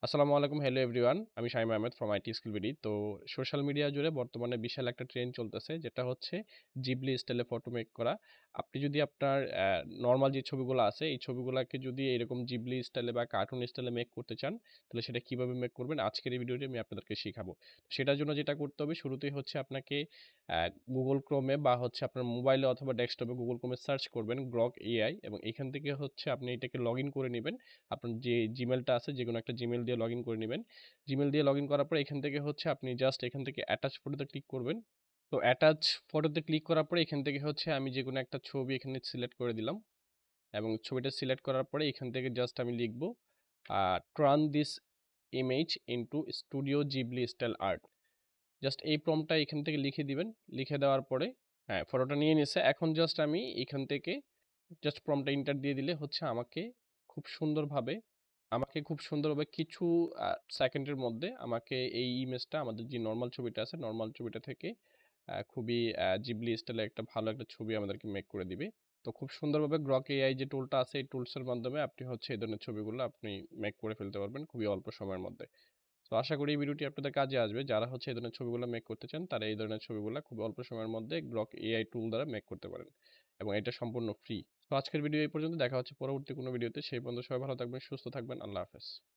আসসালামু আলাইকুম, hello everyone. আমি Shamim Ahmed from IT skill BD. তো সোশ্যাল মিডিয়া জুড়ে বর্তমানে বিশাল একটা ট্রেন্ড চলতেছে, যেটা হচ্ছে জিবলি স্টাইলে ফটো মেক করা। আপনি যদি আপনার নর্মাল যে ছবিগুলো আছে, এই ছবিগুলোকে যদি এরকম জিবলি স্টাইলে বা কার্টুন স্টাইলে মেক করতে চান, তাহলে সেটা কিভাবে মেক করবেন আজকের এই ভিডিওটি আমি আপনাদেরকে শেখাবো। সেটার জন্য যেটা করতে হবে, শুরুতেই হচ্ছে আপনাকে গুগল ক্রোমে বা হচ্ছে আপনার মোবাইলে অথবা ডেস্কটপে গুগল ক্রোমে সার্চ করবেন গ্রক এআই, এবং এখান থেকে হচ্ছে আপনি এটাকে লগ ইন করে নেবেন। আপনার যে জিমেলটা আছে, যে কোনো একটা জিমেল দিয়ে লগ ইন করে নেবেন। জিমেল দিয়ে লগ ইন করার পরে এখান থেকে হচ্ছে আপনি জাস্ট এখান থেকে অ্যাটাচ ফটোতে ক্লিক করবেন। তো অ্যাটাচ ফটোতে ক্লিক করার পরে এখান থেকে হচ্ছে আমি যে কোনো একটা ছবি এখানে সিলেক্ট করে দিলাম, এবং ছবিটা সিলেক্ট করার পরে এখান থেকে জাস্ট আমি লিখব turn this image into studio Ghibli style art. Just এই প্রম্পটটা এখান থেকে লিখে দিবেন। লিখে দেওয়ার পরে হ্যাঁ, ফটোটা নিয়ে নিছে। এখন জাস্ট আমি এখান থেকে জাস্ট প্রম্পটটা ইন্টার দিয়ে দিলে হচ্ছে খুব সুন্দরভাবে খুব সুন্দরভাবে কিছু সেকেন্ডের মধ্যে আমাকে এই ইমেজটা, আমাদের যে নর্মাল ছবিটা আছে, নর্মাল ছবিটা থেকে খুবই জিবলি স্টাইলে একটা ভালো একটা ছবি আমাদেরকে মেক করে দিবে। তো খুব সুন্দরভাবে গ্রক এআই যে টুলটা আছে, এই টুলসের মাধ্যমে আপনি হচ্ছে এই ধরনের ছবিগুলো আপনি মেক করে ফেলতে পারবেন খুবই অল্প সময়ের মধ্যে। তো আশা করি এই ভিডিওটি আপনাদের কাজে আসবে। যারা হচ্ছে এই ধরনের ছবিগুলো মেক করতে চান, তারা এই ধরনের ছবিগুলো খুব অল্প সময়ের মধ্যে গ্রক এআই টুল দ্বারা মেক করতে পারেন, এবং এটা সম্পূর্ণ ফ্রি। তো আজকের ভিডিও এই পর্যন্ত। দেখা হচ্ছে পরবর্তী কোনো ভিডিওতে। সেই পর্যন্ত সবাই ভালো থাকবেন, সুস্থ থাকবেন। আল্লাহ হাফেজ।